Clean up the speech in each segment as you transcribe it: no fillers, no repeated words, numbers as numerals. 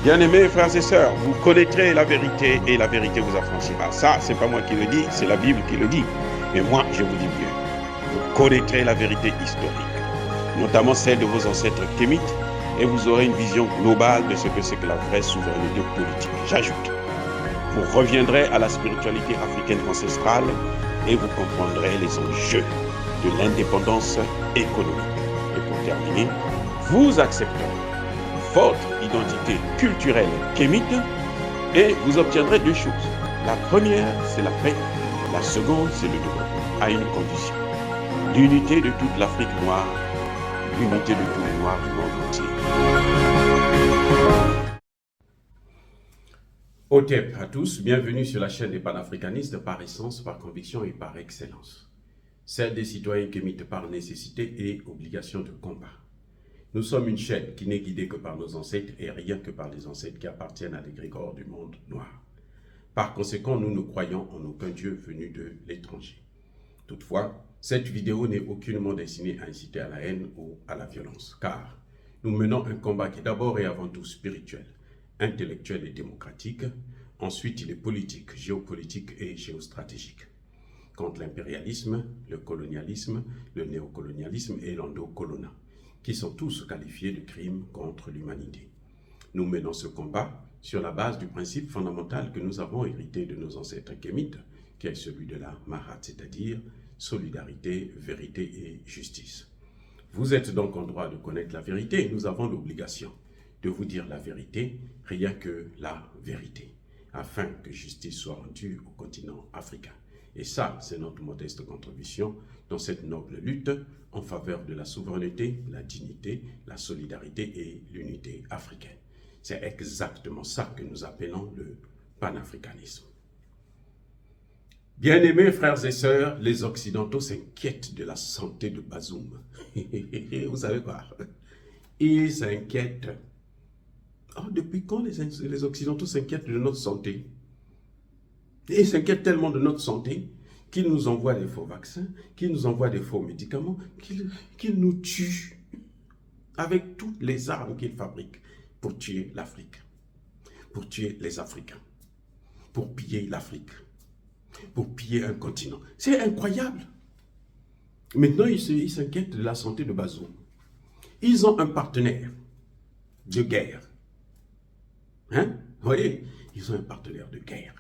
Bien-aimés frères et sœurs, vous connaîtrez la vérité et la vérité vous affranchira. Ça, c'est pas moi qui le dis, c'est la Bible qui le dit. Mais moi, je vous dis mieux. Vous connaîtrez la vérité historique, notamment celle de vos ancêtres kémites, et vous aurez une vision globale de ce que c'est que la vraie souveraineté politique. J'ajoute, vous reviendrez à la spiritualité africaine ancestrale et vous comprendrez les enjeux de l'indépendance économique. Et pour terminer, vous accepterez votre identité culturelle kémite et vous obtiendrez deux choses. La première, c'est la paix. La seconde, c'est le développement, à une condition. L'unité de toute l'Afrique noire, l'unité de tous les Noirs du monde entier. Otep à tous, bienvenue sur la chaîne des panafricanistes par essence, par conviction et par excellence. Celle des citoyens kémites par nécessité et obligation de combat. Nous sommes une chaîne qui n'est guidée que par nos ancêtres et rien que par les ancêtres qui appartiennent à l'égrégore du monde noir. Par conséquent, nous ne croyons en aucun Dieu venu de l'étranger. Toutefois, cette vidéo n'est aucunement destinée à inciter à la haine ou à la violence, car nous menons un combat qui est d'abord et avant tout spirituel, intellectuel et démocratique. Ensuite, il est politique, géopolitique et géostratégique. Contre l'impérialisme, le colonialisme, le néocolonialisme et l'endocolonat, qui sont tous qualifiés de crimes contre l'humanité. Nous menons ce combat sur la base du principe fondamental que nous avons hérité de nos ancêtres kémites, qui est celui de la Mahat, c'est-à-dire solidarité, vérité et justice. Vous êtes donc en droit de connaître la vérité et nous avons l'obligation de vous dire la vérité, rien que la vérité, afin que justice soit rendue au continent africain. Et ça, c'est notre modeste contribution dans cette noble lutte en faveur de la souveraineté, la dignité, la solidarité et l'unité africaine. C'est exactement ça que nous appelons le panafricanisme. Bien-aimés frères et sœurs, les Occidentaux s'inquiètent de la santé de Bazoum. Vous savez quoi? Ils s'inquiètent. Oh, depuis quand les Occidentaux s'inquiètent de notre santé? Et ils s'inquiètent tellement de notre santé qu'ils nous envoient des faux vaccins, qu'ils nous envoient des faux médicaments, qu'ils nous tuent avec toutes les armes qu'ils fabriquent pour tuer l'Afrique, pour tuer les Africains, pour piller l'Afrique, pour piller un continent. C'est incroyable. Maintenant, ils s'inquiètent de la santé de Bazoum. Ils ont un partenaire de guerre. Hein? Vous voyez, ils ont un partenaire de guerre.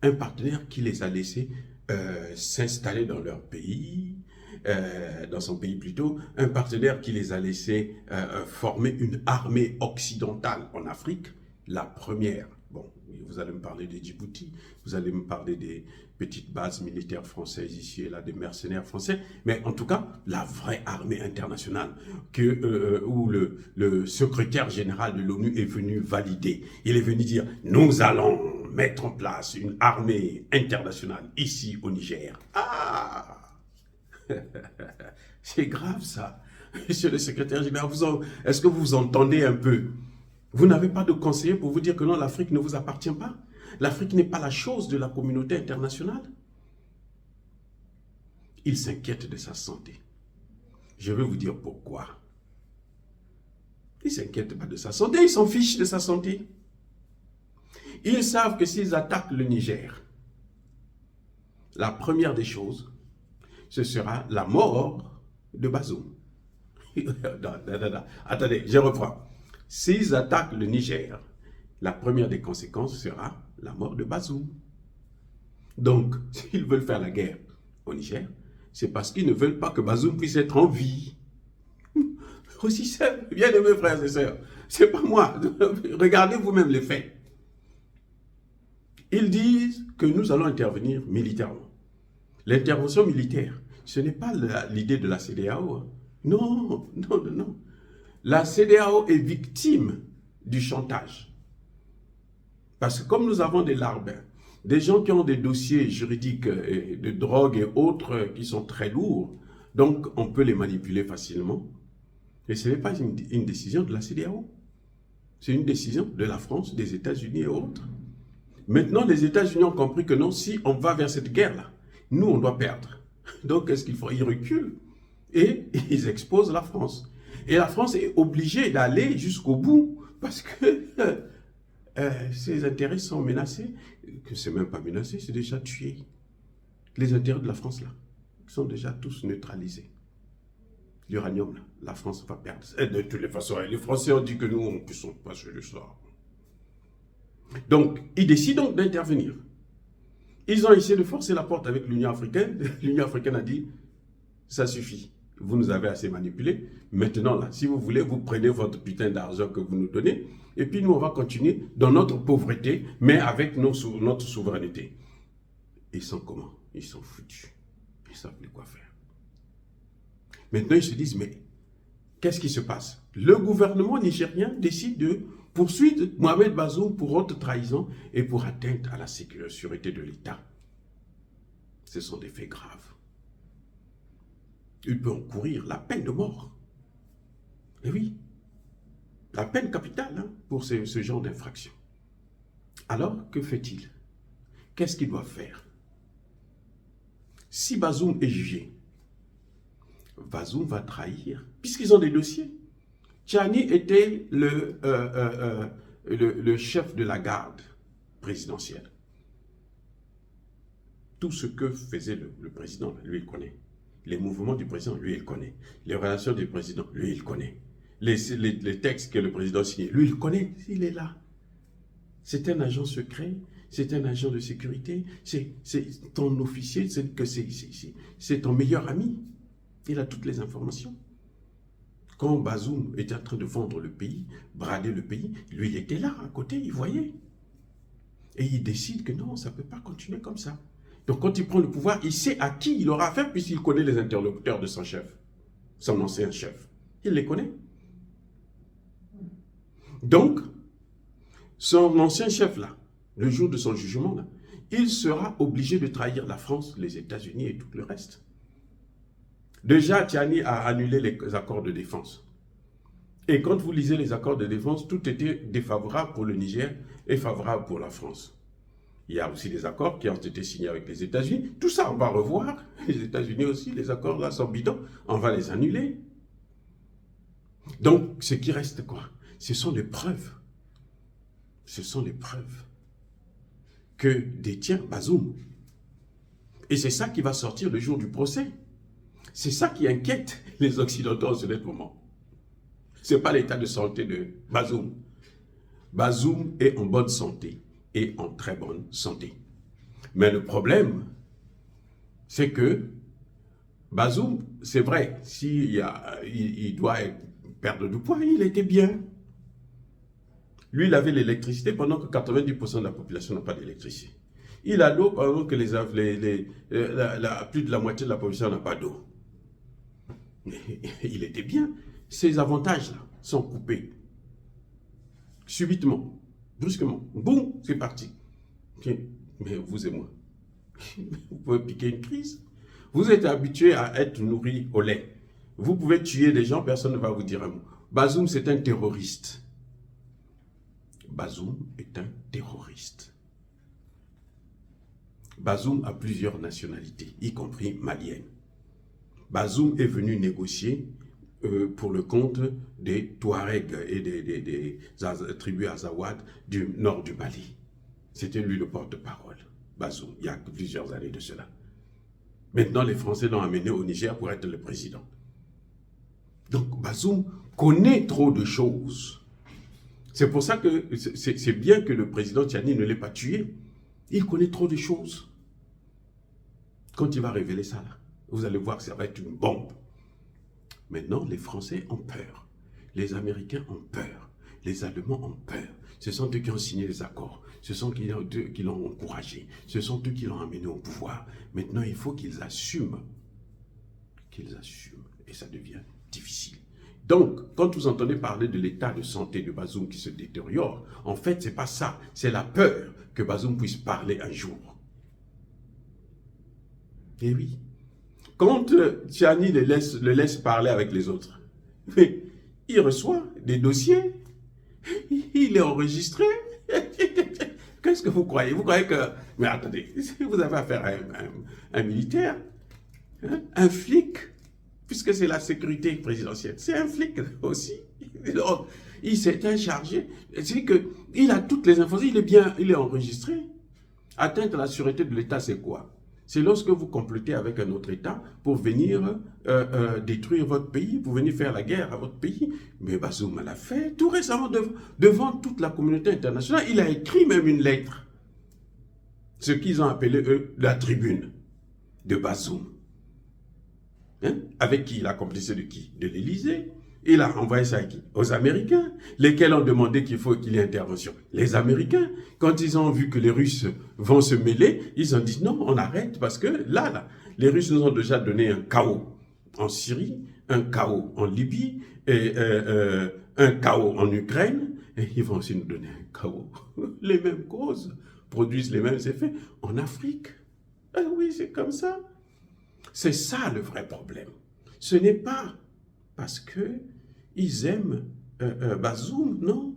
Un partenaire qui les a laissés s'installer dans leur pays, dans son pays plutôt, un partenaire qui les a laissés former une armée occidentale en Afrique, la première. Bon, vous allez me parler de Djibouti, vous allez me parler des petites bases militaires françaises ici et là, des mercenaires français, mais en tout cas, la vraie armée internationale où le secrétaire général de l'ONU est venu valider. Il est venu dire, nous allons mettre en place une armée internationale ici au Niger. Ah! C'est grave ça. Monsieur le secrétaire général, est-ce que vous entendez un peu? Vous n'avez pas de conseiller pour vous dire que non, l'Afrique ne vous appartient pas? L'Afrique n'est pas la chose de la communauté internationale? Il s'inquiète de sa santé. Je vais vous dire pourquoi. Ils ne s'inquiètent pas de sa santé, ils s'en fichent de sa santé. Ils savent que s'ils attaquent le Niger, la première des choses, ce sera la mort de Bazoum. Attendez, je reprends. S'ils attaquent le Niger, la première des conséquences sera la mort de Bazoum. Donc, s'ils veulent faire la guerre au Niger, c'est parce qu'ils ne veulent pas que Bazoum puisse être en vie. Aussi simple, bien aimés frères et sœurs, c'est pas moi. Regardez vous-même les faits. Ils disent que nous allons intervenir militairement. L'intervention militaire, ce n'est pas l'idée de la CEDEAO. Non, non, non, non. La CEDEAO est victime du chantage. Parce que comme nous avons des larbins, des gens qui ont des dossiers juridiques de drogue et autres qui sont très lourds, donc on peut les manipuler facilement. Et ce n'est pas une décision de la CEDEAO. C'est une décision de la France, des États-Unis et autres. Maintenant, les États-Unis ont compris que non, si on va vers cette guerre-là, nous, on doit perdre. Donc, qu'est-ce qu'ils font? Ils reculent et ils exposent la France. Et la France est obligée d'aller jusqu'au bout parce que ses intérêts sont menacés, que c'est même pas menacé, c'est déjà tué. Les intérêts de la France, là, sont déjà tous neutralisés. L'uranium, là, la France va perdre. Et de toutes les façons, les Français ont dit que nous, on ne puisse pas sur le sort. Donc, ils décident donc d'intervenir. Ils ont essayé de forcer la porte avec l'Union africaine. L'Union africaine a dit, ça suffit. Vous nous avez assez manipulés. Maintenant, là, si vous voulez, vous prenez votre putain d'argent que vous nous donnez. Et puis, nous, on va continuer dans notre pauvreté, mais avec notre souveraineté. Ils sont comment? Ils sont foutus. Ils ne savent plus quoi faire. Maintenant, ils se disent, mais qu'est-ce qui se passe? Le gouvernement nigérien décide de poursuivre Mohamed Bazoum pour haute trahison et pour atteinte à la sécurité de l'État. Ce sont des faits graves. Il peut encourir la peine de mort. Et oui, la peine capitale hein, pour ce genre d'infraction. Alors, que fait-il? Qu'est-ce qu'il doit faire? Si Bazoum est jugé, Bazoum va trahir, puisqu'ils ont des dossiers. Tchani était le chef de la garde présidentielle. Tout ce que faisait le président, lui, il connaît. Les mouvements du président, lui, il connaît. Les relations du président, lui, il connaît. Les textes que le président signait, lui, il connaît. Il est là. C'est un agent secret, c'est un agent de sécurité, c'est ton officier, c'est ton meilleur ami. Il a toutes les informations. Quand Bazoum était en train de vendre le pays, brader le pays, lui, il était là, à côté, il voyait. Et il décide que non, ça ne peut pas continuer comme ça. Donc, quand il prend le pouvoir, il sait à qui il aura affaire, puisqu'il connaît les interlocuteurs de son chef, son ancien chef. Il les connaît. Donc, son ancien chef, là, le jour de son jugement, là, il sera obligé de trahir la France, les États-Unis et tout le reste. Déjà, Tchani a annulé les accords de défense. Et quand vous lisez les accords de défense, tout était défavorable pour le Niger et favorable pour la France. Il y a aussi des accords qui ont été signés avec les États-Unis. Tout ça, on va revoir. Les États-Unis aussi, les accords là sont bidons. On va les annuler. Donc, ce qui reste quoi? Ce sont les preuves. Ce sont les preuves que détient Bazoum. Et c'est ça qui va sortir le jour du procès. C'est ça qui inquiète les Occidentaux en ce moment. Ce n'est pas l'état de santé de Bazoum. Bazoum est en bonne santé et en très bonne santé. Mais le problème, c'est que Bazoum, c'est vrai, il doit perdre du poids, il était bien. Lui, il avait l'électricité pendant que 90% de la population n'a pas d'électricité. Il a l'eau pendant que plus de la moitié de la population n'a pas d'eau. Il était bien. Ces avantages-là sont coupés. Subitement, brusquement. Boum, c'est parti. Mais vous et moi, vous pouvez piquer une crise. Vous êtes habitué à être nourri au lait. Vous pouvez tuer des gens, personne ne va vous dire un mot. Bazoum, c'est un terroriste. Bazoum est un terroriste. Bazoum a plusieurs nationalités, y compris malienne. Bazoum est venu négocier pour le compte des Touaregs et des tribus Azawad du nord du Mali. C'était lui le porte-parole, Bazoum, il y a plusieurs années de cela. Maintenant, les Français l'ont amené au Niger pour être le président. Donc, Bazoum connaît trop de choses. C'est pour ça que c'est bien que le président Tchani ne l'ait pas tué. Il connaît trop de choses. Quand il va révéler ça, là, vous allez voir que ça va être une bombe. Maintenant, les Français ont peur. Les Américains ont peur. Les Allemands ont peur. Ce sont eux qui ont signé les accords. Ce sont eux qui l'ont encouragé. Ce sont eux qui l'ont amené au pouvoir. Maintenant, il faut qu'ils assument. Qu'ils assument. Et ça devient difficile. Donc, quand vous entendez parler de l'état de santé de Bazoum qui se détériore, en fait, ce n'est pas ça. C'est la peur que Bazoum puisse parler un jour. Et oui. Quand Tchani le laisse parler avec les autres, mais il reçoit des dossiers, il est enregistré. Qu'est-ce que vous croyez? Vous croyez que... Mais attendez, vous avez affaire à un militaire, hein, un flic, puisque c'est la sécurité présidentielle. C'est un flic aussi. Donc, il s'était chargé. C'est qu'il a toutes les informations, il est enregistré. Atteinte à la sûreté de l'État, c'est quoi? C'est lorsque vous complotez avec un autre État pour venir détruire votre pays, pour venir faire la guerre à votre pays. Mais Bazoum l'a fait tout récemment devant toute la communauté internationale. Il a écrit même une lettre. Ce qu'ils ont appelé, eux, la tribune de Bazoum. Hein? Avec qui il a complicé de qui? De l'Élysée. Il a envoyé ça à qui? Aux Américains, lesquels ont demandé qu'il faut qu'il y ait intervention. Les Américains, quand ils ont vu que les Russes vont se mêler, ils ont dit non, on arrête parce que là, les Russes nous ont déjà donné un chaos en Syrie, un chaos en Libye, et un chaos en Ukraine, et ils vont aussi nous donner un chaos. Les mêmes causes produisent les mêmes effets en Afrique. Ah oui, c'est comme ça. C'est ça le vrai problème. Ce n'est pas parce qu'ils aiment Bazoum, non.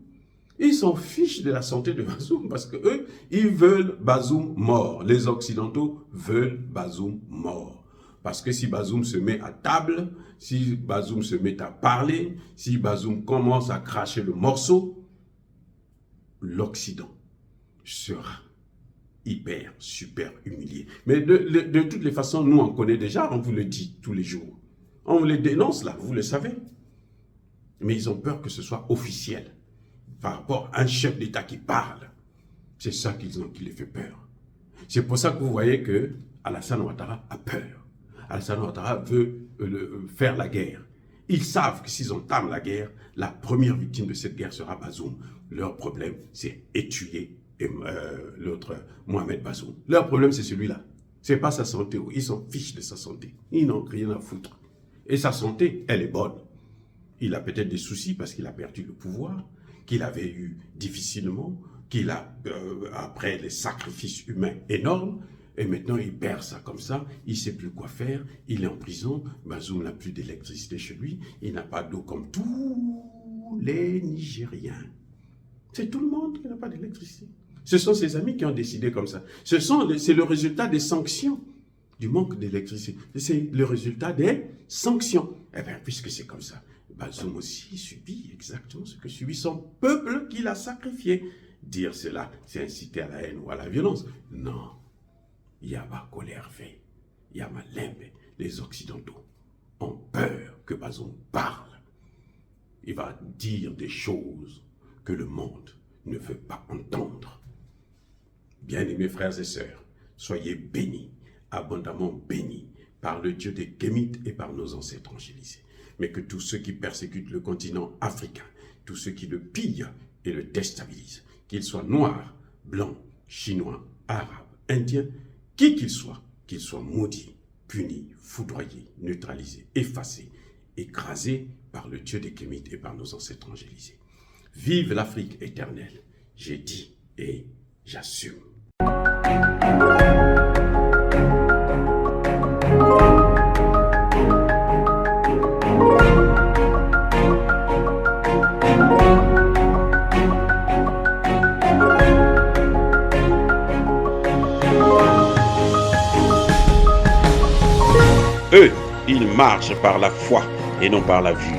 Ils s'en fichent de la santé de Bazoum parce qu'eux, ils veulent Bazoum mort. Les Occidentaux veulent Bazoum mort. Parce que si Bazoum se met à table, si Bazoum se met à parler, si Bazoum commence à cracher le morceau, l'Occident sera hyper, super humilié. Mais de toutes les façons, nous on connaît déjà, on vous le dit tous les jours. On vous les dénonce là, vous le savez. Mais ils ont peur que ce soit officiel. Par rapport à un chef d'État qui parle. C'est ça qui les fait peur. C'est pour ça que vous voyez que Alassane Ouattara a peur. Alassane Ouattara veut faire la guerre. Ils savent que s'ils entament la guerre, la première victime de cette guerre sera Bazoum. Leur problème, c'est étudier l'autre Mohamed Bazoum. Leur problème, c'est celui-là. C'est pas sa santé. Ils s'en fichent de sa santé. Ils n'ont rien à foutre. Et sa santé, elle est bonne. Il a peut-être des soucis parce qu'il a perdu le pouvoir, qu'il avait eu difficilement, qu'il a, après les sacrifices humains énormes, et maintenant il perd ça comme ça, il ne sait plus quoi faire, il est en prison, Bazoum n'a plus d'électricité chez lui, il n'a pas d'eau comme tous les Nigériens. C'est tout le monde qui n'a pas d'électricité. Ce sont ses amis qui ont décidé comme ça. C'est le résultat des sanctions, du manque d'électricité. C'est le résultat des sanctions. Eh bien, puisque c'est comme ça, Bazoum aussi subit exactement ce que subit son peuple qu'il a sacrifié. Dire cela, c'est inciter à la haine ou à la violence. Non. Yaba Kolerve, Yama Lembe, les Occidentaux ont peur que Bazoum parle. Il va dire des choses que le monde ne veut pas entendre. Bien-aimés frères et sœurs, soyez bénis, abondamment bénis par le Dieu des Kémites et par nos ancêtres angélisés. Mais que tous ceux qui persécutent le continent africain, tous ceux qui le pillent et le déstabilisent, qu'ils soient noirs, blancs, chinois, arabes, indiens, qui qu'ils soient maudits, punis, foudroyés, neutralisés, effacés, écrasés par le Dieu des Kémites et par nos ancêtres angélisés. Vive l'Afrique éternelle, j'ai dit et j'assume. Eux, ils marchent par la foi et non par la vue.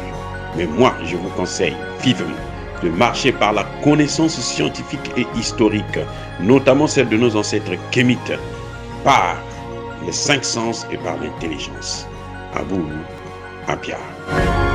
Mais moi, je vous conseille vivement de marcher par la connaissance scientifique et historique, notamment celle de nos ancêtres kémites, par les 5 sens et par l'intelligence. À vous, à Pierre.